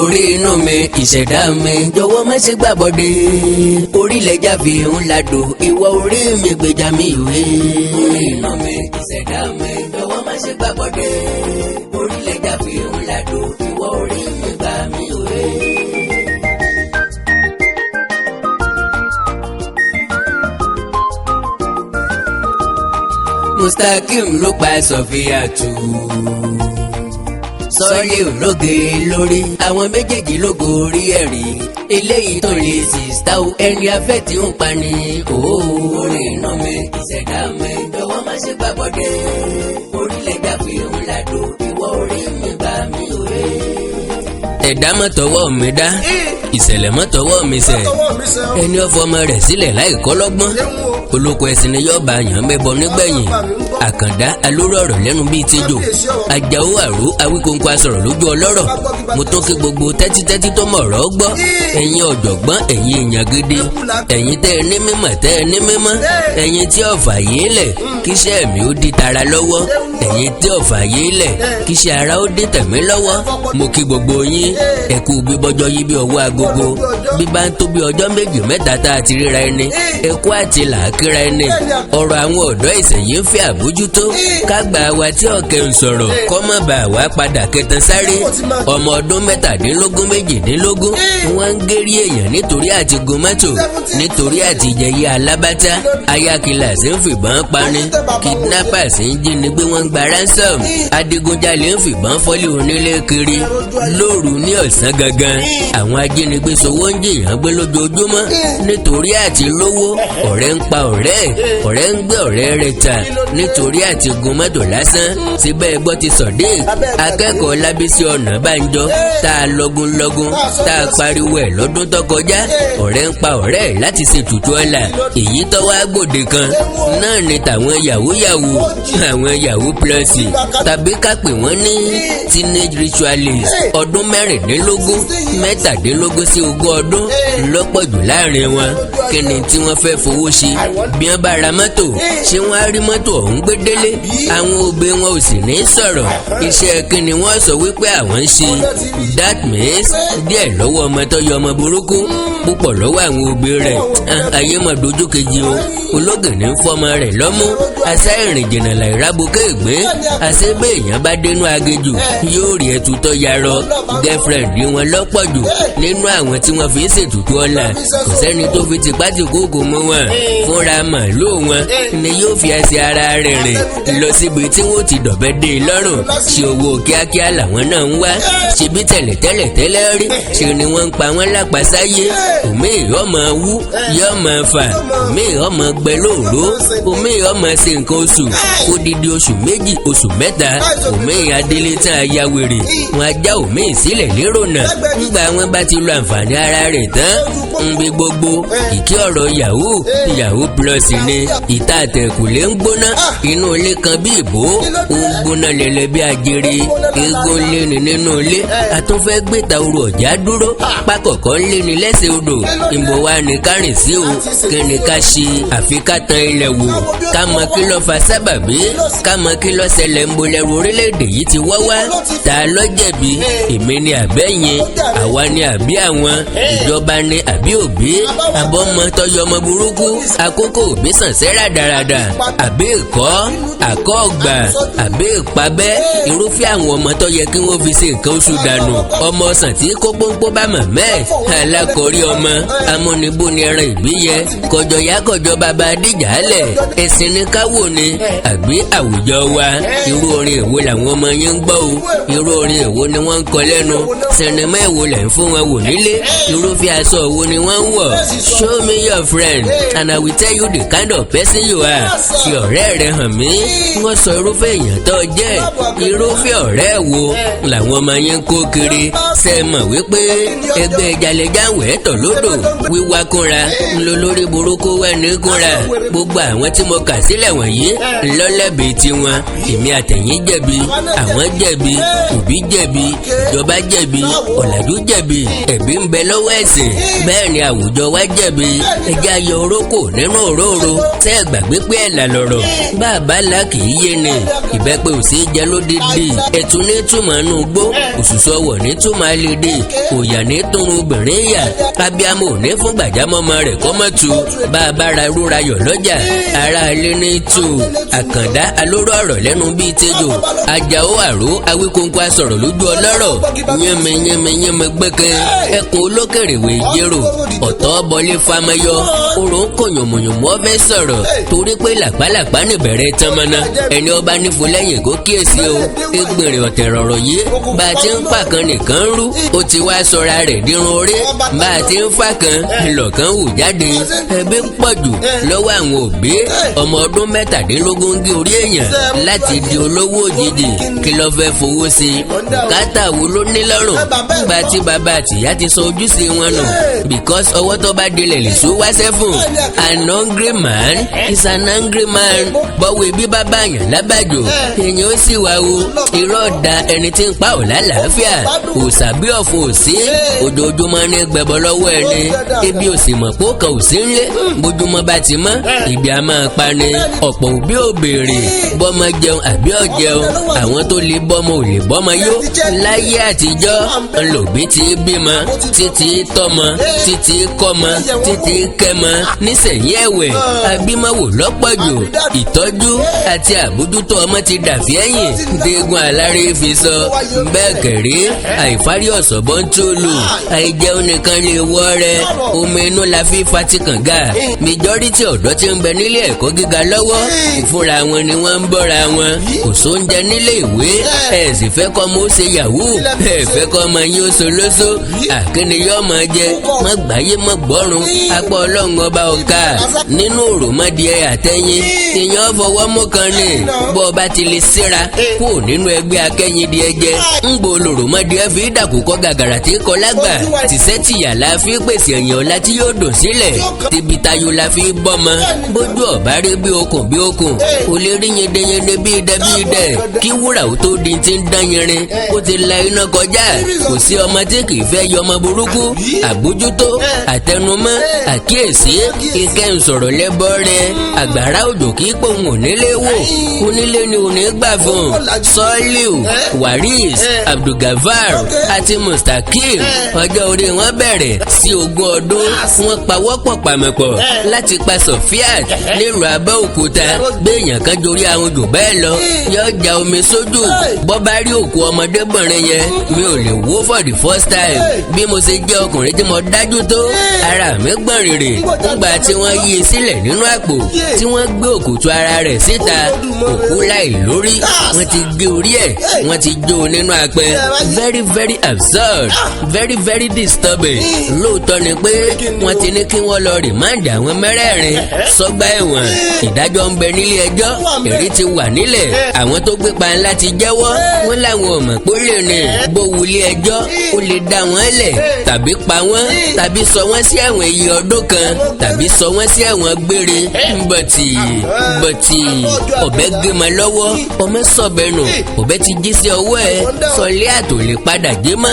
orí inú mi ìṣẹ̀dá mi jọ̀wọ́ má ṣe gbàbọ̀dé orílẹ̀ jáfe ńlá dò ìwọ orí mi gbèjà mi ìwé. orí inú mi ìṣẹ̀dá mi jọ̀wọ́ má ṣe gbàbọ̀dé orílẹ̀ jáfe ńlá dò ìwọ orí mi gbà mí ìwé. Mustakim ló pa Sọfíyàtù sọ́ọ́lì ológe lórí àwọn méjèèjì lógo orí ẹ̀rí eléyìí tó lè sìstá o ẹni afẹ́ tí ń pani orí iná mi ìṣẹ̀dá mi jọ̀wọ́ má ṣe gbàbọ̀dé orílẹ̀ jáfe ńlá dò ìwọ orí mi gbà mí òwe. ẹ̀dá mọ́tọ́wọ́ mi dá ìṣẹ̀lẹ̀ mọ́tọ́wọ́ mi ṣẹ̀ ẹni ọ̀fọ̀ ọmọ rẹ̀ sílẹ̀ láì kọ́ lọ́gbọ́n olóko ẹ̀sìn ni yọ̀ọ̀bà yàn mẹ́bọ nígbẹ̀yìn àkàndá alóró ọ̀rọ̀ lẹ́nu bíi tejò ajáò àró awíkóńkó asọ̀rọ̀ lójú ọlọ́rọ̀ mo tó kí gbogbo tẹ́títẹ́tí tó mọ̀ ọ̀rọ̀ gbọ́ ẹ̀yin ọ̀jọ̀gbọ́n ẹ̀yin èèyàn gidi ẹ̀yin tẹ́ ẹ ní mímọ̀ tẹ́ ẹ ní mímọ́ ẹ̀yin tí ọ̀fà yìí lẹ̀ kíṣẹ́ mi ó di tara lọ́wọ́ ẹ̀yin tí ọ̀fà yìí lẹ̀ kíṣẹ́ ara ó di tẹ̀mí lọ́wọ́ mo kí gbogbo yín ẹ kú bíbọ́jọ́ yí bí ọwọ́ agogo bí bá ń tó bí ọjọ́ méjì mẹ́ta tá a ti ríra ẹni ẹ kú àti làákíra ẹni ọ̀rọ̀ àwọn ọ̀dọ́ ìsẹ̀yìn ń fẹ́ àbójútó kágbà wa tí ọ̀kẹ́ ń sọ̀rọ̀ kọ́ mọ̀ bá wa padà kẹtàn sáré ọmọ ọdún mẹ́tàdínlógún méjìdínlógún wọ́n ń gérí èèyàn nítorí àti gun mọ́tò nítorí àti jẹyẹ alábátá ayákilàsí ń fìbọn pani kidnappers ń jínigbé wọ́n ń gba ransom adigunjalè ń fìbọn fọ́lé onílé kiri lóru ní ọ̀sán gangan àwọn ajínigbé sowó ń jìyàn gbé lójoojúmọ́ nítorí àti lówó ọ̀rẹ́ ń pa ọ̀rẹ́ ọ̀rẹ́ ń gbé ọ̀rẹ́ rẹ̀ ta nítorí àti gun mọ́tò lásán síbẹ̀ gbọ́ ti Sodiq akẹ́kọ̀ọ́ Lábísí Ọ̀nàbánjọ tá a lọ́gùnlọ́gùn tá a pariwo ẹ̀ lọ́dún tó kọjá ọ̀rẹ́ ń pa ọ̀rẹ́ láti ṣètùtù ọ̀la èyí tó wá gbòde kan náà ni tàwọn yahoo àwọn yahoo plus tàbí ká pè wọ́n ní teenage ritualist ọdún mẹ́rìndínlógún mẹ́tàdínlógún sí ogún ọdún lọ́pọ̀ jù láàrin wọn kí ni tí wọ́n fẹ́ fowó ṣe bí wọ́n bá ra mọ́tò ṣé wọ́n á rí mọ́tò ọ̀hún gbé délé àwọn òbí wọn ò sì ní sọ̀rọ̀ iṣẹ́ kí ni wọ́n sọ wípé àwọn ń ṣe that means díẹ̀ lọ́wọ́ ọmọ tó yọ ọmọ burúkú púpọ̀ lọ́wọ́ àwọn òbí rẹ̀ ayé mọ̀ dojú kejì o ológìnní ń fọmọ rẹ̀ lọ́mú àṣà ìrìn jìnnà láìrábùkẹ́ ìgbín àṣẹ bẹ́ẹ̀ èèyàn bá dénú agéjù yóò rí ẹtù tó yarọ girlfriend wọn lọ́pọ̀ jù nínú àwọn tí wọ́n fi ń ṣètùtù ọ̀la kò sẹ́ni tó fi tipátì kókò mọ́ wọn fúnra màálù wọn ni yóò fi ẹsẹ̀ ara rẹ̀ rìn lọ síbi tí wọ́n ti dọ̀bẹ́ dé lọ́rùn ṣe owó kíákíá làwọn náà ń wá ṣebí tẹ́lẹ̀ rí ṣe ni wọ́n ń pa wọ́n lápasáyé omi ọmọ wú yọmọ fà omi ọmọ gbẹ lóòró omi ọmọ ṣe nǹkan oṣù odidi oṣù méjì oṣù mẹ́ta omi adélé tán ayáwèrè wọn ajá omi ìsílẹ̀ lérònà ńgbà wọn bá ti lo àǹfààní ara rẹ̀ tán ń bí gbogbo ìkí ọ̀rọ̀ yahoo plus ni ìta àtẹ̀kùlé ń gbóná inú ilé kan bí ìbò ó ń gbóná lẹ́lẹ́ bí ajere eégún lé ní nínú ilé àtúnfẹ́ gbéta oru ọ̀já dúró pákọ̀kọ́ ń lé ní lẹ́sẹ̀ odò ìbò wa ní kárìn sí o kí ni ká ṣe àfi ká tan ilẹ̀ wò ká mọ kí ló fa sábàbí ká mọ kí ló ṣẹlẹ̀ ń bolẹ̀rù orílẹ̀-èdè yìí ti wọ́ wá ta ló jẹ̀bi èmi ni àbẹ́yìn àwa ni àbí àwọn ìjọba ni àbí òbí àbọ̀mọ tọyọ ọmọ burúkú àkókò òbí sàn sẹ́rà dáradà àbí ìkọ́ àkọ́ọ̀gbà àbí ìpabẹ́ irúfẹ́ àwọn ọmọ tó yẹ kí wọ́n fi ṣe nǹkan oṣù dànù ọmọ ọ̀sán tí kó pọ́npọ́ bá mọ̀ mẹ́ẹ̀ alákọ̀ọ́rí ọmọ amúnibó ni ẹran ìbí yẹ kọjọ ya kọjọ bàbá adíjà lẹ̀ ẹ̀sìn ní káwò ni àbí àwùjọ wa irú orin èwo làwọn ọmọ yẹn ń gbọ́ o irú orin èwo ni wọ́n ń kọ lẹ́nu sinimá èwo lẹ̀ ń fún wọn wò nílé irúfẹ́ aṣọ wo ni wọ́n ń wọ̀ show me your friend and I will tell you the kind of person you are fi ọ̀rẹ́ rẹ hàn mí wọ́n sọ irúfẹ́ èèyàn tó jẹ́ irúfẹ́ ọ̀rẹ́ wo làwọn ọmọ yẹn kó kiri ṣe mọ̀ wípé ẹgbẹ́ jalejàwẹ̀ tọ̀ lódò wíwá kúnra ńlọlórí burúkú wà ní kúnra gbogbo àwọn tí mo kà sílẹ̀ wọ̀nyí ńlọ́lẹ́bí tiwọn èmi àtẹ̀yìn jẹ̀bi àwọn jẹ̀bi òbí jẹ̀bi ìjọba jẹ̀bi ọ̀làjú jẹ̀bi ẹ̀bí ń bẹ lọ́wọ́ ẹ̀sìn bẹ́ẹ̀ ni àwùjọ wa jẹ̀bi ẹja yọ orókò nínú òróró tẹ́ ẹ gbàgbé pé ẹ̀là lọ̀rọ̀ bàbá la kì í yé ni ìbẹ́pẹ ò sí jẹ lódìdí ẹ̀tún ní túmọ̀ nù gbó òṣùṣù ọwọ̀ ní túmọ̀ àlèdè òyà ní túnrun obìnrin yà kábíámọ̀ ní fún gbàjámọ́mọ rẹ̀ kọ́mọ́tù bàbá ra rúra yọ̀ lọ́jà ara ilé ní tù àkàndá alóró ọ̀rọ̀ lẹ́nu bíi tẹ́jọ́ ajáò àró awíkóńkó asọ̀rọ̀ lójú ọlọ́rọ̀ yẹ́mẹyẹ́mẹyẹ́mẹ gbẹ́kẹ́ ẹkùn olókèrèwé jérò ọ̀tọ̀ bọlé famayọ orò ń kò yànmùyànmù ọbẹ̀ sọ̀rọ̀ torí pé làpálàpá níbẹ̀rẹ̀ tán mọ́ná ẹni ọba nífo lẹ́yìn kó kíyèsí o ẹgbẹ̀rẹ̀ ọ̀tẹ̀ rọ̀rọ̀ yìí bá a ti ń pàkan nìkan rú ó ti wá sọra rẹ̀ dírun orí bá a ti ń fàkan lọ̀kan wù jáde ẹbí ń pọ̀jù lọ́wọ́ àwọn òbí ọmọ ọdún mẹ́tàdínlógún gé orí èèyàn láti di olówó òjijì kí ló fẹ́ fowó sí bùkátà wo ló ní lọ́rùn nígbà tí bàbá àtìyá ti sọ ojúṣe wọn nù because ọwọ́ tó bá délẹ̀ lè so wáṣẹ́ fún an hungry man is an angry man bọ́wọ́ ibi bàbá yàn lábàjò èèyàn ó sì wá wo irọ́ ọ̀dà ẹni tí ń pa ò lálàáfíà òsàbí ọ̀fun òsí ojoojúmọ́ ní gbẹ̀bọ̀ lọ́wọ́ ẹni ebi ò sì mọ̀ pó kan ò sí ńlé bójúmọ́ bá ti mọ́ ibi a máa pa ni ọ̀pọ̀ òbí ò béèrè bọ́mọ jẹun àbí ọ̀jẹun àwọn tó lè bọ́mọ ò lè bọ́mọ yó láyé àtijọ́ ńlòbí ti bímọ títí tọ́mọ títí kọ́mọ títí kẹ́mọ nísẹ̀yìn ẹ̀wẹ̀ abímọ̀wò lọ́pọ̀ jù ìtọ́jú àti àbójútó ọmọ ti dàfí ẹ̀yìn dégun aláré fi sọ bẹ́ẹ̀ kẹ̀rí àìfárí ọ̀sọ̀bọ̀ ń tólu àìjẹun nìkan lè wọ́ rẹ omi inú la fi fatikànga majority ọ̀dọ́ tí ń bẹ nílé ẹ̀kọ́ gíga lọ́wọ́ ìfúnra wọn ni wọ́n ń bọ́ra wọn kò sóúnjẹ nílé ìwé ẹ̀ sì fẹ́ kọ́ ọmọ ó ṣe yahoo ẹ̀ fẹ́ kọ́ ọmọ yín ó solóso àkíni yọ́ ọmọ jẹ mọ́ gbáyé mọ́ gbọ́rùn apá ọlọ́run ọba ọ̀ka nínú òròmọdìẹ àtẹ̀yìn ìyẹn fọwọ́ mú kan ní bọ́ ọba ti lè síra kó nínú ẹgbẹ́ akẹ́yìn di ẹjẹ́ ń gbò olóròmọdìẹ fi dàkúkọ gàgàrà tí kọ lágbà tìṣẹ́ tìyà la fi pèsè ẹ̀yìn ọ̀la tí yóò dùn sílẹ̀ tibitayo la fi bọ́mọ bójú ọ̀bá rí bí okùn kò lè rí yendeyende bí idẹ kí wúrà ó tó di ti ń dán yẹrin ó ti la iná kọjá kò sí ọmọ tí kì í fẹ́ yọ ọmọ burúkú àbójútó àtẹnumọ́ àkíyèsí ikẹ́ ń sọ̀rọ̀ lẹ́bọ́ rẹ àgbàrá òjò kì í pòun onílé wò onílé ni òní gbà fún sọ́ọ́líù waris abdulgafar àti mustaqim ọjọ́ orí wọn bẹ̀rẹ̀ sí 20 ọdún wọn pawọ́pọ̀ pàmẹ́pọ̀ láti pa Sofiat nílùú Abẹ́òkúta gbẹ̀yàn kan jorí àwọn jù bẹ́ẹ̀ lọ yóò ja omi sójú bọ́ bá rí òkú ọmọdébìnrin yẹn mi ò lè wò for the first time bí mo ṣe jẹ́ ọkùnrin tí mo dájú tó ara mi gbọ̀n rìrì nígbà tí wọ́n yí i sílẹ̀ nínú àpò tí wọ́n gbé òkùtù ara rẹ̀ síta òkú láì lórí wọ́n ti gé orí ẹ̀ wọ́n ti jó nínú apẹ very very absurd very very disturbing lóòótọ́ ni pé wọ́n ti ní kí wọ́n lọ rìmáǹdì àwọn mẹ́rẹ̀ẹ̀rin sọ́gbà ẹ̀wọ̀n ìdájọ́ ń bẹ nílé ẹjọ́ ẹ̀rí ti wà nílẹ̀ àwọn tó gbé pa ńlá ti jẹ́wọ́ wọ́n láwọn ò mọ̀ pé ó lè rìn bó wulẹ̀ ẹjọ́ ó lè dá wọn lẹ̀ tàbí pa wọ́n tàbí sọ wọ́n sí ẹ̀wọ̀n iye ọdún kan tàbí sọ wọ́n sí ẹ̀wọ̀n gbére bọ̀tì ọ̀bẹ gé ma lọ́wọ́ ọmọ sọ̀bẹ̀nù ọ̀bẹ ti jí sí ọwọ́ ẹ̀ sọlé àtò lè padà gé mọ́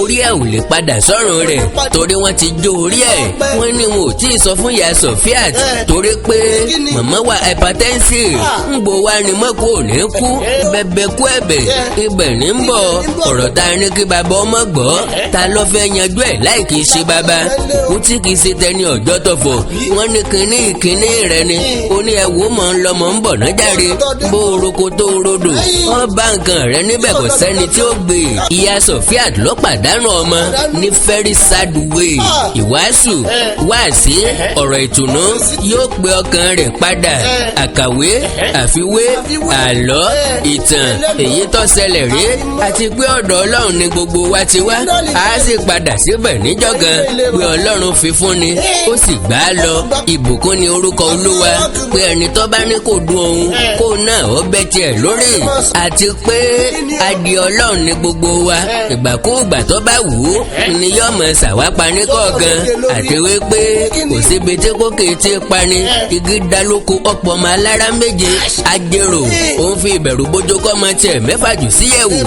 orí ẹ̀ ò lè padà sọ́run rẹ̀ torí wọ́n ti jó orí ẹ̀ wọ́n ní wọn ò tí ì sọ fún ìyá Sofiat torí pé màmá wa hypertensive ń gbò wá ní mọ́kù ò ní kú bẹ́bẹ́ kú ẹ̀bẹ̀ ibẹ̀ ní ń bọ̀ ọ̀rọ̀ ta ní kí bàbá ọmọ gbọ́ ta ló fẹ́ yanjú ẹ̀ láì kìí ṣe bàbá kú tí kìí ṣe tẹni ọjọ́ tọ̀fọ̀ wọ́n ní kíní rẹ̀ ni ó ní ẹ̀wò mọ̀ ń lọ́mọ ń bọ̀ náà járe bó oroko tó rodò wọ́n bá nǹkan rẹ̀ níbẹ̀ kò sẹ́ni tí ó gbé ìyá Sofiat ló pàdánù ọmọ ní very sad way ìwàásù wáàsí ọ̀rọ̀ ìtùnú yóò pe ọkàn rẹ̀ padà àkàwé àfiwé àlọ́ ìtàn èyí tó ṣẹlẹ̀ rí àti pé ọ̀dọ̀ Ọlọ́run ni gbogbo wa ti wá a sì padà síbẹ̀ níjọ́gan pé Ọlọ́run fi fún ni ó sì gbà á lọ ìbùkún ni orúkọ Olúwa pé ẹni tó bá ní kò dùn òun kó náà ó bẹ́ tiẹ̀ lórí àti pé adìẹ Ọlọ́run ni gbogbo wa ìgbàkúùgbà tó bá wù ú ni yóò mọ̀ ṣàwápa ní kọ̀ọ̀kan àti wípé kò síbi tí kò kì í ti pani igi dalóko ọ̀pọ̀ ọmọ alára méje ajérò òun fi ìbẹ̀rù bójú kọ́ ọmọ tiẹ̀ mẹ́fà jù síyẹ̀wò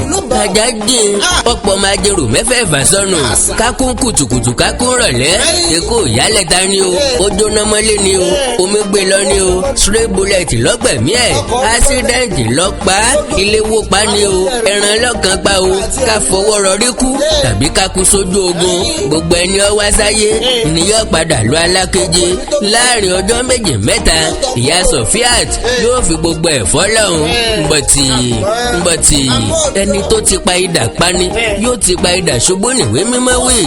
ajá jìn ọ̀pọ̀ ọmọ ajérò mẹ́fẹ̀ẹ̀fà sọnù kákún kùtùkùtù kákún rọ̀lẹ́ èkó ìyálẹ̀ta ni o ó jóná mọ́lé ni o omi gbé lọ ni o stray bullet lọ́gbẹ̀mí ẹ̀ accident lọ́pa ilé wó pa ni o ẹran lọ́kàn pa o ká fọwọ́ rọrí kú tàbí ká kú sójú ogun gbogbo ẹni ó wá sáyé ni yóò padà lọ alákeje láàrin ọjọ́ méjì mẹ́ta ìyá Sofiat yóò fi gbogbo ẹ̀ fọ́lọ́hún bọ̀tì ẹni tó ti pa idà pani yóò ti pa idà ṣubú níwé mímọ́ wí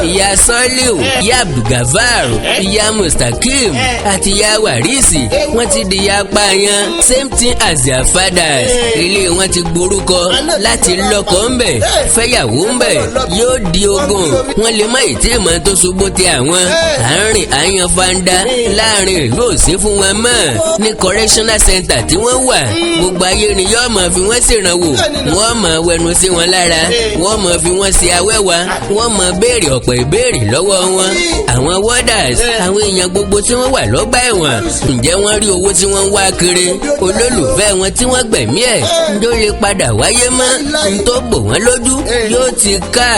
ìyá Sọ́líù ìyá Abdulgafar ìyá Mustakim àti ìyá Warisi wọ́n ti di ìyá apààyàn same thing as their fathers ilé wọn ti gborúkọ láti lọ́kọ ńbẹ̀ fẹ́yàwó ńbẹ̀ yóò di ogun wọ́n lè má ìtí ìmọ̀ tó ṣubú ti àwọn àárín àyàn fanda láàrin ìlú òsín fún wọn mọ́ ní correctional center tí wọ́n wà gbogbo ayé ni yóò máa fi wọ́n ṣèrànwọ́ wọ́n máa wẹnu sí wọn lára wọ́n máa fi wọ́n ṣe awẹ́wà wọ́n máa béèrè ọ̀pọ̀ ìbéèrè lọ́wọ́ wọn àwọn warders àwọn èèyàn gbogbo tí wọ́n wà lọ́gbà ẹ̀wọ̀n ǹjẹ́ wọ́n rí owó tí wọ́n wá kiri olólùfẹ́ wọn tí wọ́n gbẹ̀mí ẹ̀ ǹjọ́ lè padà wáyé mọ́ ntó bò wọ́n lójú yóò ti ká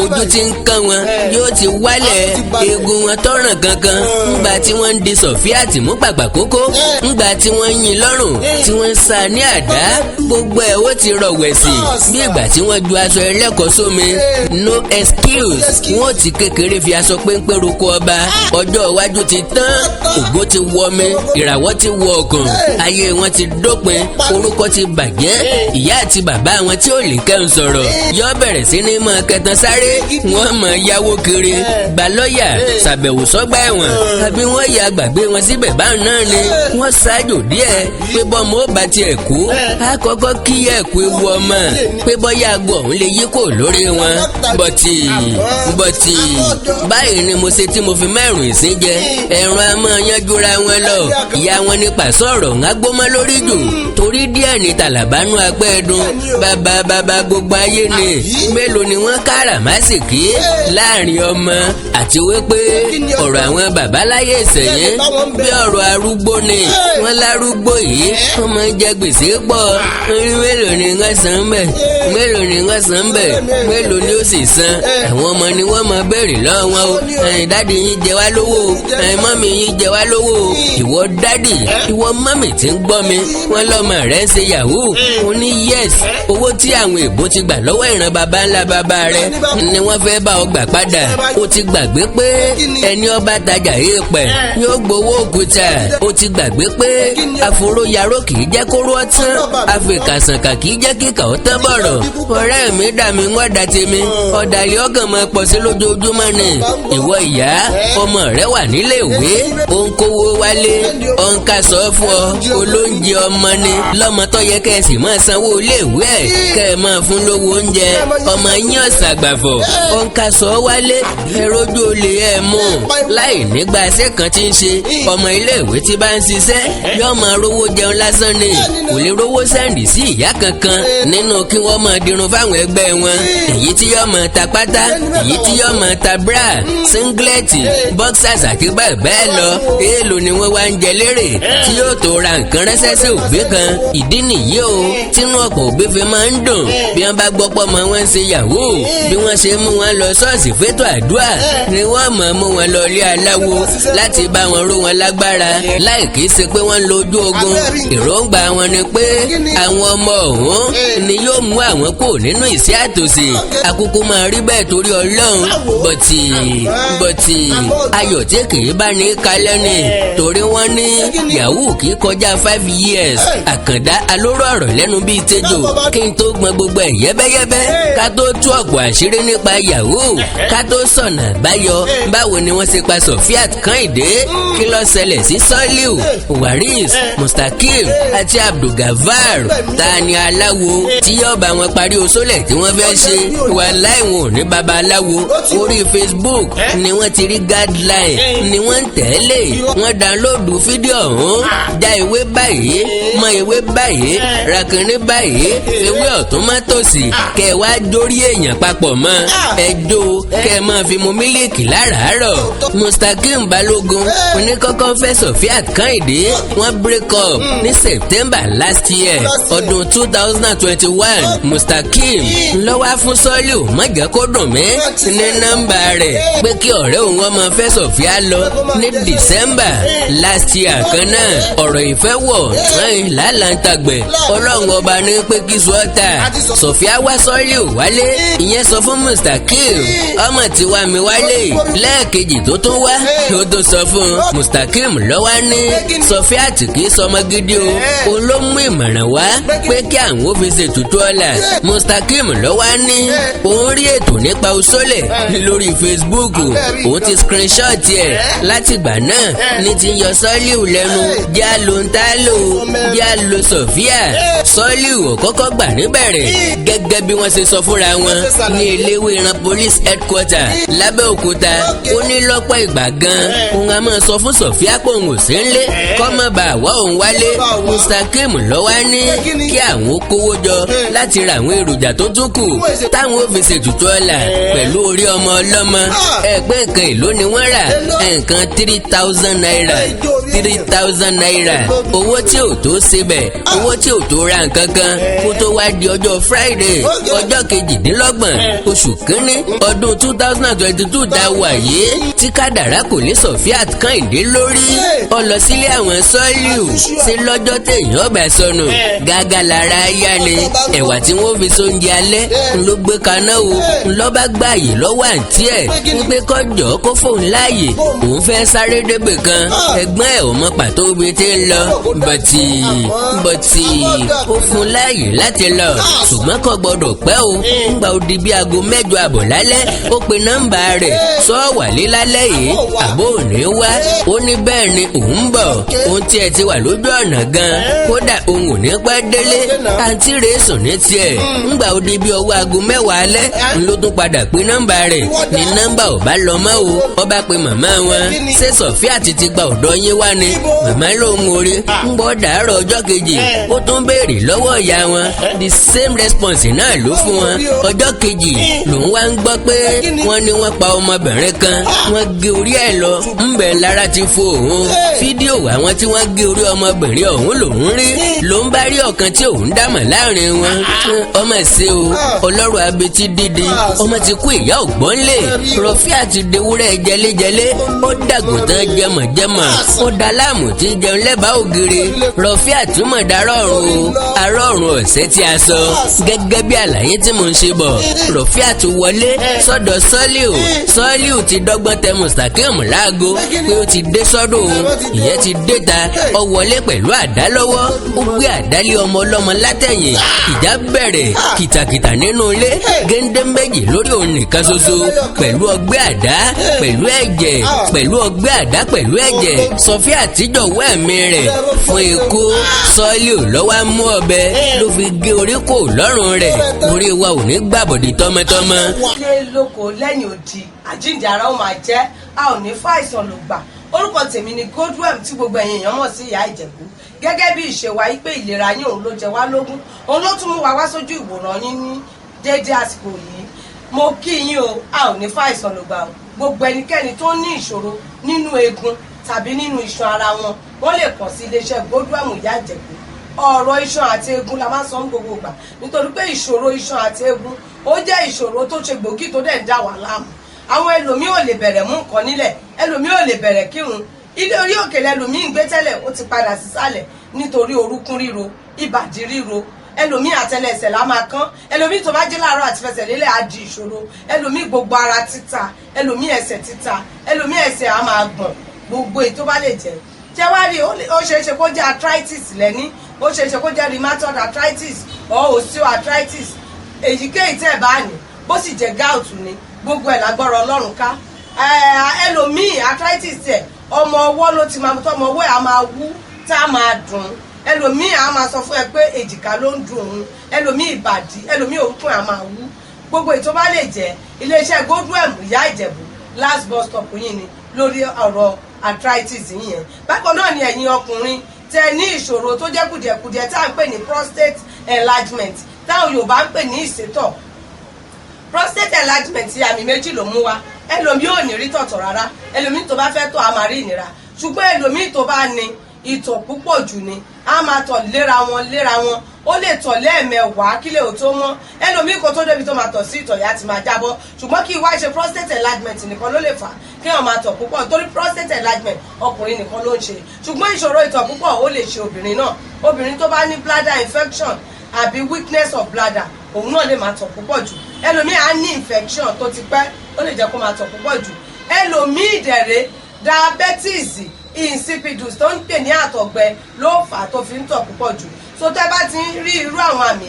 ojú tí ń kán wọn yóò ti wálẹ̀ eegun wọn tọ́ràn kankan ńgbà tí wọ́n ń di Sofiat mú pàpà kókó ńgbà tí wọ́n ń yìn lọ́rùn tí wọ́n ń sa ní àdá gbogbo ẹ̀ ó ti rọ̀wẹ̀sì bí ìgbà tí wọ́n ju aṣọ ẹlẹ́kọ̀ọ́ sómi no excuse wọ́n ti kékeré fi aṣọ péńpé roko ọba ọjọ́ iwájú ti tán ògo ti wọ mi ìràwọ̀ ti wọ ọkàn ayé wọn ti dópin orúkọ ti bàjẹ́ ìyá àti bàbá wọn tí ò lè kẹ́hìn sọ̀rọ̀ yọ bẹ̀rẹ̀ sí ní mọ̀ kẹtàn sáré wọ́n mọ̀ yáwó kiri gba lọ́ọ̀yà ṣàbẹ̀wò sọ́gbà ẹ̀wọ̀n àbí wọ́n ya gbàgbé wọn síbẹ̀ báwọn náà ni wọ́n ṣáájò díẹ̀ pé bọ́mọ ó bá tiẹ̀ kú á kọ́kọ́ kí ẹ̀kú ewu ọmọ pé bọ́yá àgọ́ òun lè yí kò lórí wọn bọ̀tì báyìí ni mo ṣe tí mo fi mẹ́rùn ìsín jẹ ẹ̀rùn a máa yanjúra wọn lọ ìyá wọn ní pàṣọ ọ̀rọ̀ ń agbómọ́ lórí jù torí díẹ̀ ní tàlàbánú apẹ́ẹ̀dùn bàbá gbogbo ayé ni mélòó ni wọ́n káràmásìkí láàrin ọmọ àti wípé ọ̀rọ̀ àwọn babaláyé ìsẹ̀yìn bí ọ̀rọ̀ arúgbó ni wọ́n lárúgbó yìí wọ́n máa ń jẹ gbèsè pọ̀ mélòó ni wọ́n san bẹ̀ mélòó ni ó sì san àwọn ọmọ ni wọ́n máa béèrè lọ́wọ́ wọn o dádì yín jẹ wá lówó mọ́mì yín jẹ wá lówó ìwọ dádì ìwọ mọ́mì tí ń gbọ́ mi wọ́n lọ́mọ rẹ̀ ń ṣe Yahoo ó ní yes owó tí àwọn èèbó ti gbà lọ́wọ́ ìran baba ńlá baba rẹ̀ ni wọ́n fẹ́ bá ọ gbà padà ó ti gbàgbé pé ẹni ọba tajà èèpẹ̀ yóò gbowó òkúta ó ti gbàgbé pé àforóyaró kì í jẹ́ kóró ọtán àfikàsànkà kì í jẹ́ kíkà ọtán bọ̀rọ̀ ọ̀rẹ́ mi dà mí wọ́n dà tèmi ọ̀dàlẹ̀ ọ̀gàn máa pọ̀ sí lójoojúmọ́ ni ìwọ ìyá ọmọ rẹ wà nílé ìwé ó ń kówó wálé ó ń ká sọ fún ọ olóúnjẹ ọmọ ni lọ́mọ tó yẹ kẹ́ ẹ sì máa sanwó ilé ìwé ẹ̀ kẹ́ ẹ máa fún lówó oúnjẹ ọmọ yín ọ̀sàgbàfọ̀ ó ń ká sọ wálé ẹrójú olè ẹ̀ mú láì nígbà ṣẹ́ kan tí ń ṣe ọmọ ilé ìwé tí bá ń ṣiṣẹ́ yóò máa rówó jẹun lásán ni kò lè rówó sẹ́ǹdì sí ìyá kankan nínú kí wọ́n máa dirun fáwọn ẹgbẹ́ wọn èyí tí yóò máa ta pátá èyí tí yóò máa ta bra singleti boxers àti bẹ́ẹ̀ bẹ́ẹ̀ lọ èèlò ni wọ́n wá ń jẹ lérè tí yóò tó ra nǹkan ránṣẹ́ sí òbí kan ìdí nìyí o tínú ọ̀pọ̀ òbí fi máa ń dùn bí wọ́n bá gbọ́ pọ̀ mọ́ wọn ń ṣe Yahoo bí wọ́n ṣe mú wọn lọ ṣọ́ọ̀ṣì fétò àdúrà ni wọ́n mọ̀ mú wọn lọ ilé aláwo láti bá wọn ró wọn lágbára láì kìí ṣe pé wọ́n lo ojú ogun èròǹgbà wọn ni pé àwọn ọmọ ọ̀hún ni yóò mú àwọn kò nínú ìṣẹ́ àtòsí àkókò máa rí bẹ́ẹ̀ torí Ọlọ́run bọ̀tì ayọ̀ tí kìí bá ní kalẹ́ ni torí wọ́n ní Yahoo kìí kọjá 5 years àkàndá alóró ọ̀rọ̀ lẹ́nu bíi tẹ́jọ́ kí n tó gbọ́n gbogbo ẹ̀ yẹ́bẹ́yẹ́bẹ́ ká tó tú ọ̀pọ̀ àṣírí nípa Yahoo ká tó sọ̀nà àbáyọ báwo ni wọ́n ṣe pa Sofiat Kẹ́hìndé kí ló ṣẹlẹ̀ sí Sọ́líù Waris Mustakim àti Abdulgafar ta ni aláwo tí yóò bá wọn parí oṣólẹ̀ tí wọ́n fẹ́ ṣe wà láìwọ̀n ní baba aláwo orí Facebook ni wọ́n ti rí guideline ni wọ́n ń tẹ̀lé wọ́n dánlóòdù fídíò ọ̀hún já ewé báyìí mọ ewé báyìí ràkìnní báyìí ewé ọ̀tún má tòsì kẹ́ wá dórí èèyàn papọ̀ mọ́ ẹjọ́ kẹ́ máa fi fi mu mílíkì láràárọ̀. Mustakim Balógun oníkọ́kọ́ fẹ́ Sofiat Kẹ́hìndé wọ́n break up ní September last year ọdún 2021. Mustakim lọ́wọ́ fún Sọ́líù mọ̀jẹ̀kọ́dùnmí ní nọ́mbà rẹ̀ pé kí ọ̀rẹ́ òun ọmọ fẹ́ Sofia lọ ní December last year kan náà. ọ̀rọ̀ ìfẹ́ wọ̀ lálàntàgbẹ̀ ọlọ́run ọba ní pé kí sọ́tà Sofia wá Sọ́líù wálé ìyẹn sọ fún Mustakim ọmọ tí wá mi wálé lẹ́ẹ̀kejì tó tún wá ló tó sọ fún Mustakim lọ́wọ́ ní Sofia tí kì í sọmọ gidi o òun ló mú ìmọ̀ràn wá pé kí àwọn ó fi ṣètùtù ọ̀la. Mustakim lọ́wọ́ ní òun rí ètò nípa òṣòlẹ̀ lórí Facebook òun ti screenshot ẹ̀ látìgbà náà ní ti yọ Sọ́líù lẹ́nu já ló ń tá lò já lo Sofia. Sọ́líù ò kọ́kọ́ gbà níbẹ̀rẹ̀ gẹ́gẹ́ bí wọ́n ṣe sọ fúnra wọn ní eléwéran police headquarter lábẹ́òkúta. ó ní lọ́pọ̀ ìgbà gan-an òun á máa sọ fún Sofia pé òun ò sí ńlé kọ́ mọ́ bá àwọ̀ òun wálé. Mustakim lọ́wọ́ ní kí àwọn kówó jọ láti ra àwọn èròjà tó tún kù táwọn ò fi ṣètùtù ọ̀la pẹ̀lú orí ọmọ ọlọ́mọ. ẹgbẹ́ nǹkan èlò ni wọ́n rà nǹkan 3,000 naira 3,000 naira owó tí ò tó sebẹ̀ owó tí ò tó ra nǹkan kan kó tó wá di ọjọ́ Friday ọjọ́ kejìdínlọ́gbọ̀n oṣù kínní ọdún 2022 dá wà yé tí kádàrá kò lè Sofiat Kẹ́hìndé lórí. ó lọ sílé àwọn Sọ́líù sí lọ́jọ́ téèyàn ọgbà sọnù gàgà lára yá ni ẹ̀wà tí wọ́n fi sóúnjẹ alẹ́ ló gbé kaná o ńlọ́ba gbààyè lọ́wọ́ àǹtí ẹ̀ wípé kọjọ́ kó fóun láàyè òun fẹ́ sáré débè kan ẹ̀gbọ́n ẹ̀ ò mọ pàtó ibi tí ń lọ bọ̀tì ó fún láàyè láti lọ ṣùgbọ́n kò gbọdọ̀ pẹ́ o ńgbà ó di bí aago 8 àbọ̀ lálẹ́ ó pe nọ́mbà rẹ̀ sọ wálé lálẹ́ yìí àbó òní wá ó ní bẹ́ẹ̀ ni òun ń bọ̀ òun tiẹ̀ ti wà lójú ọ̀nà gan kódà òun ò ní pẹ́ délé àǹtí rẹ̀ sùn ní tiẹ̀ ńgbà ó di bí ọwọ́ aago 10 alẹ́ ló tún padà pe nọ́mbà rẹ̀ ní nọ́mbà ò bá lọ mọ́ o ó bá pe màmá wọn ṣé Sofia ti gba ọ̀dọ̀ yín wá ni màmá lòun ò rí ń bọ́ dàárọ̀ ọjọ́ kejì ó tún béèrè lọ́wọ́ ìyá wọn the same response náà ló fún wọn. ọjọ́ kejì lòun wá ń gbọ́ pé wọ́n ní wọ́n pa ọmọbìnrin kan wọ́n gé orí ẹ̀ lọ ńbẹ̀ lára ti fo òun. fídíò àwọn tí wọ́n gé orí ọmọbìnrin ọ̀hún lòun rí ló ń bá rí ọ̀kan tí òun dámọ̀ láàrin wọn. ọmọ ṣe o ọlọ́run abetí dídí ọmọ ti kú ìyá ògbọ́n lè Rọ̀fíà ti dewúrẹ́ jẹlẹ́jẹlẹ́ ó dàgùntàn jẹmọ̀jẹmọ̀ ó da láàmú tí jẹun lẹ́bàá ògiri Rọ̀fíà túmọ̀ darọ́rùn o arọ́rùn ọ̀sẹ̀ tí a sọ gẹ́gẹ́ bí àlàyé tí mò ń ṣe bọ̀. Rọ̀fíà ti wọlé sọ́dọ̀ Sọ́líù ti dọ́gbọ́n tẹ Mustakim láago pé ó ti dé sọ́dọ̀ òun ìyẹn ti dé ta ó wọlé pẹ̀lú àdá lọ́wọ́ ó gbé àdá lé ọmọ ọlọ́mọ látẹ̀yìn ìjà bẹ̀rẹ̀ kìtàkìtà nínú ilé géńdé méjì lórí òun nìkan ṣoṣo pẹ̀lú ọgbẹ́ àdá pẹ̀lú ẹ̀jẹ̀ pẹ̀lú ọgbẹ́ àdá pẹ̀lú ẹ̀jẹ̀ Sofia àtijọ́ wẹ̀mí rẹ̀ fún ikú Sọ́líù lọ́wọ́ mú ọ̀bẹ ló fi gé orí kò lọ́rùn rẹ̀ orí wa ò ní gbàbọ̀dì tọmọtọmọ. ilé lóko lẹ́yìn odi àjíǹde ara ó máa jẹ́ a ò ní fàìsàn ló gbà. orúkọ tèmi ni Goldwem tí gbogbo ẹ̀yin èèyàn mọ̀ sí ìyá Ìjẹ̀bú. gẹ́gẹ́ bí ìṣe wa yí pé ìlera yín òun ló jẹ wá lógún òun ló tún mú wa wá sójú ìwòran yín ní déédéé àsìkò yìí. mo kí yín o a ò ní fàìsàn ló gbà o. gbogbo ẹnikẹ́ni tó ní ìṣòro nínú eegun tàbí nínú iṣan ara wọn wọ́n lè kàn sí iléeṣẹ́ Goldwem ìyá Ìjẹ̀bú. ọ̀rọ̀ iṣan àti eegun la máa ń sọ ní gbogbo ìgbà nítorí pé ìṣòro iṣan àti eegun ó jẹ́ ìṣòro tó ṣe gbòógì tó dẹ̀ ń dà wá láàmú. àwọn ẹlòmíì ò lè bẹ̀rẹ̀ mú nǹkan nílẹ̀ ẹlòmíì ò lè bẹ̀rẹ̀ kírun ilé orí òkè lẹlòmíì ń gbé tẹ́lẹ̀ ó ti padà sísàlẹ̀ nítorí orúkún ríro ìbàdí ríro ẹlòmíì àtẹlẹsẹ̀ la máa kán ẹlòmíì tó bá jí láàárọ̀ àti fẹsẹ̀ lélẹ̀ á di ìṣòro ẹlòmíì gbogbo ara títa ẹlòmíì ẹsẹ̀ títa ẹlòmíì ẹsẹ̀ á máa gbọ̀n gbogbo èyí tó bá lè jẹ́ jẹ́ wá rí ó ṣeé ṣe kó jẹ́ arthritis lẹ́ní ó ṣeé ṣe kó jẹ́ rheumatoid arthritis or osteoarthritis èyíkéyìí tẹ́ ẹ̀ bá ní bó sì jẹ́ gout ni gbogbo ẹ̀ lágbára Ọlọ́run ká ẹlòmíì arthritis tẹ̀ ọmọ ọwọ́ ló ti máa tọ́ ọmọ ọwọ́ ẹ̀ á máa wú tá a máa dùn ẹlòmíì á máa sọ fún ẹ pé èjìká ló ń dùn òun ẹlòmíì ìbàdí ẹlòmíì orúkún ẹ̀ á máa wú gbogbo èyí tó bá lè jẹ́ iléeṣẹ́ Goldwem ìyá Ìjẹ̀bú last bus stop yìí ni lórí ọ̀rọ̀ arthritis yìnyẹn. bákan náà ni ẹ̀yin ọkùnrin tẹ ní ìṣòro tó jẹ́ kùdìẹ̀kùdìẹ̀ tá à ń pè ní prostate enlargement táwọn Yorùbá ń pè ní ìsétọ̀. prostate enlargement àmì méjì ló mú wa ẹlòmíì ò ní rí tọ̀tọ̀ rárá, ẹlòmíì tó bá fẹ́ tọ̀ á máa rí ìnira, ṣùgbọ́n ẹlòmíì tó bá ní ìtọ̀ púpọ̀ jù ni á máa tọ̀ léra wọn ó lè tọ̀ lẹ́ẹ̀mẹwàá kílẹ̀ ò tó mọ́, ẹlòmíì kò tó débi tó máa tọ̀ sí ìtọ̀ yá ti máa jábọ́, ṣùgbọ́n kí wá ṣe prostate enlargement nìkan ló lè fà á kí wọ́n máa tọ̀ púpọ̀, torí prostate enlargement ọkùnrin nìkan ló ń ṣe, ṣùgbọ́n ìṣòro ìtọ̀ púpọ̀ ó lè ṣe obìnrin náà. Obìnrin tó bá ní bladder infection àbí weakness of bladder òun náà lè máa tọ̀ púpọ̀ jù, ẹlòmíì á ní infection tó ti pẹ́ ó lè jẹ́ kó máa tọ̀ púpọ̀ jù, ẹlòmíì dẹ̀rẹ̀ diabetes insipidus tó ń pè ní àtọ̀gbẹ ló fà á tó fi ń tọ̀ púpọ̀ jù. So tẹ́ bá ti ń rí irú àwọn àmì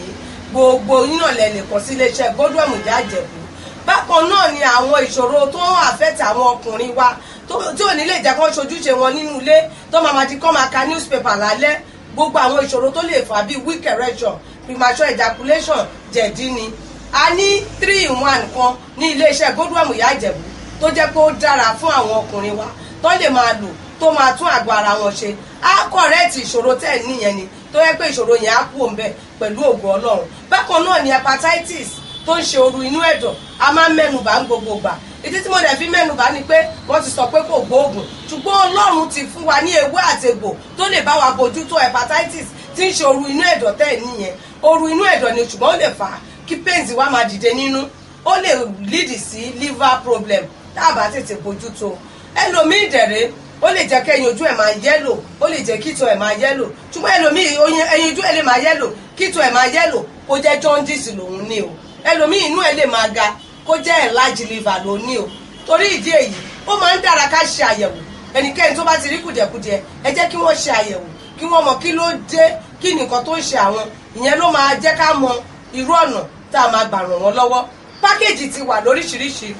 gbogbo yín náà lẹ lè kàn sí iléeṣẹ́ Godwem Ìyá Ìjẹ̀bú. Bákan náà ni àwọn ìṣòro tó ń affect àwọn ọkùnrin wa tí ò ní lè jẹ́ kó ṣojúṣe wọn nínú ilé, tó máa di kó máa ka newspaper lálẹ́, gbogbo àwọn ìṣòro tó lè fà bíi weak erection, premature ejaculation, jẹ̀dí ni. A ní 3-in-1 kan ní iléeṣẹ́ Godwem Ìyá Ìjẹ̀bú tó jẹ́ pé ó dára fún àwọn ọkùnrin wa tó lè máa lò tó máa tún àgọ́ ara wọn ṣe, á kọ̀rẹ́ẹ̀tì ìṣòro tẹ̀ níyẹn ni, tó yẹ pé ìṣòro yẹn á kú òǹbẹ pẹ̀lú ògo Ọlọ́run. Bákan náà ni hepatitis tó ń ṣe ooru inú ẹ̀dọ̀, a máa ń mẹ́nubà ń gbogbo gbà. Ìdí tí mo dẹ̀ fi mẹ́nubà ni pé wọ́n ti sọ pé kò gbóògùn, ṣùgbọ́n Ọlọ́run ti fún wa ní ewé àtegbò tó lè bá wa bójútó hepatitis tí ń ṣe ooru inú ẹ̀dọ̀ tẹ̀ níyẹn. Ooru inú ẹ̀dọ̀ ni, ṣùgbọ́n ó lè fà á kí pains wa máa dìde nínú, ó lè lead sí liver problem tá a bá tètè bójútó. Ẹlòmíì dẹ̀rẹ̀ ó lè jẹ́ kẹ́yìn ojú ẹ̀ máa yẹ́lò, ó lè jẹ́ kíto ẹ̀ máa yẹ́lò, ṣùgbọ́n ẹlòmíì ẹyin ojú ẹ̀ lè máa yẹ́lò, kíto ẹ̀ máa yẹ́lò kó jẹ́ jaundice lòun ní o. Ẹlòmíì inú ẹ̀ lè máa ga kó jẹ́ enlarged liver lòun ní o. Torí ìdí èyí ó máa ń dára ká ṣe àyẹ̀wò, ẹnikẹ́ni tó bá ti rí kùdìẹ̀kudiẹ ẹ jẹ́ kí wọ́n ṣe àyẹ̀wò kí wọ́n mọ kí ló dé, kí nìkan tó ń ṣe àwọn, ìyẹn ló máa jẹ́ ká mọ irú ọ̀nà tá a máa gbà ràn wọ́n lọ́wọ́. Pákéjì ti wà lóríṣiríṣi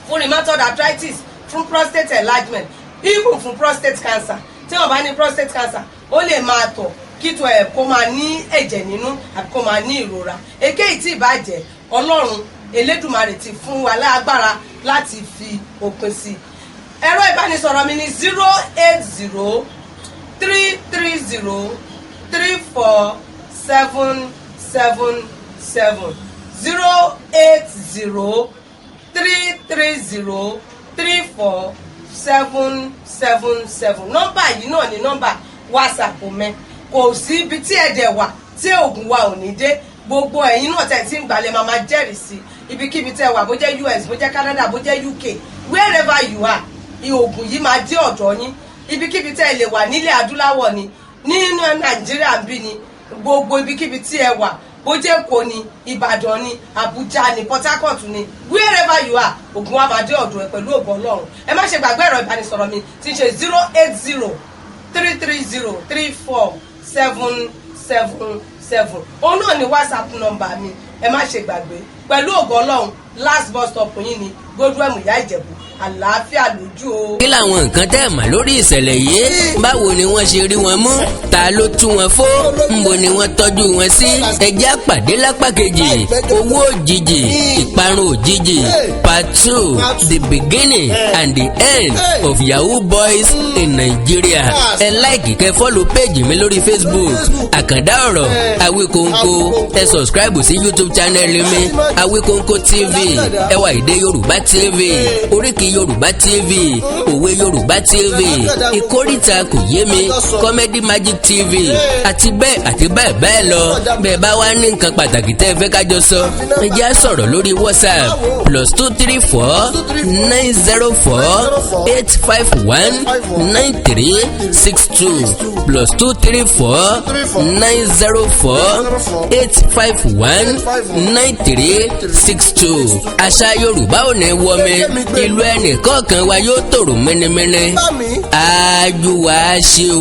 fún rheumatoid arthritis, fún prostate enlargement, even fún prostate cancer. Tí wọ́n bá ní prostate cancer ó lè máa tọ̀ kíto ẹ̀ kó máa ní ẹ̀jẹ̀ nínú àbí kó máa ní ìrora. Èkéyìí tí ìbàjẹ́ Ọlọ́run Elédùmarè ti fún wa lágbára láti fi òpin sí. Ẹ̀rọ ìbánisọ̀rọ̀ mi ní 08033034777 08033034777. Nọ́mbà yìí náà ni nọ́mbà WhatsApp mi. Kò sí ibi tí ẹ̀dẹ̀ wà tí oògùn wa ò ní dé. Gbogbo ẹ̀yin náà tẹ̀ tí ń gbalẹ̀ máa jẹ́rìí sí ibikíbi tẹ́ wà, bó jẹ́ US, bó jẹ́ Canada, bó jẹ́ UK, wherever you are, oògùn yìí máa dé ọ̀dọ̀ yín. Ibikíbi tẹ́ lè wà nílẹ̀ adúláwọ̀ ni, nínú Nàìjíríà bí ni, gbogbo ibikíbi tí ẹ wà, bó jẹ́ Èkó ni, Ìbàdàn ni, Àbújá ni, Port Harcourt ni, wherever you are, oògùn wa máa dé ọ̀dọ̀ ẹ pẹ̀lú ògo Ọlọ́run. Ẹ má ṣe gbàgbé ẹ̀rọ ìbánisọ̀rọ̀ mi tí ń ṣe 08033034777. Òun náà ni WhatsApp nọ́mbà mi, ẹ má ṣe gbàgbé. Pẹ̀lú ògo Ọlọ́run, last bus stop yín ni Godwem Ìyá Ìjẹ̀bú. Àlàáfíà lójú o. Kí làwọn nǹkan tẹ́ ẹ̀ mà lórí ìṣẹ̀lẹ̀ yìí? Báwo ni wọ́n ṣe rí wọn mú? Ta ló tú wọn fó? Ńbo ni wọ́n tọ́jú wọn sí? Ẹ jẹ́ á pàdé lápá kejì. Owó òjijì, ìparun òjijì, part 2, the beginning and the end of Yahoo boys in Nigeria. Ẹ láìkì kẹ́ fọ́lù péjì mi lórí Facebook, Àkàndá ọ̀rọ̀, Awíkonko. Ẹ subscribe sí YouTube channel mi, Awíkonko TV. Ẹ wá Èdè Yorùbá TV, Oríkì Yorùbá TV, Òwe Yorùbá TV, Ìkórìtà Kò Yé Mi, Comedy Magic TV, àti bẹ́ẹ̀ bẹ́ẹ̀ lọ. Bẹ́ẹ̀ bá wá ní nǹkan pàtàkì tẹ́ ẹ fẹ́ kájọ sọ, ẹ jẹ́ á sọ̀rọ̀ lórí WhatsApp +234 904 851 9362 +234 904 851 9362. Àṣà Yorùbá ò ní wọmi, ìlú ẹnìkọ̀ọ̀kan wa yóò tòrò mẹ́nẹ́mẹ́nẹ́. Àjùwà ṣe o.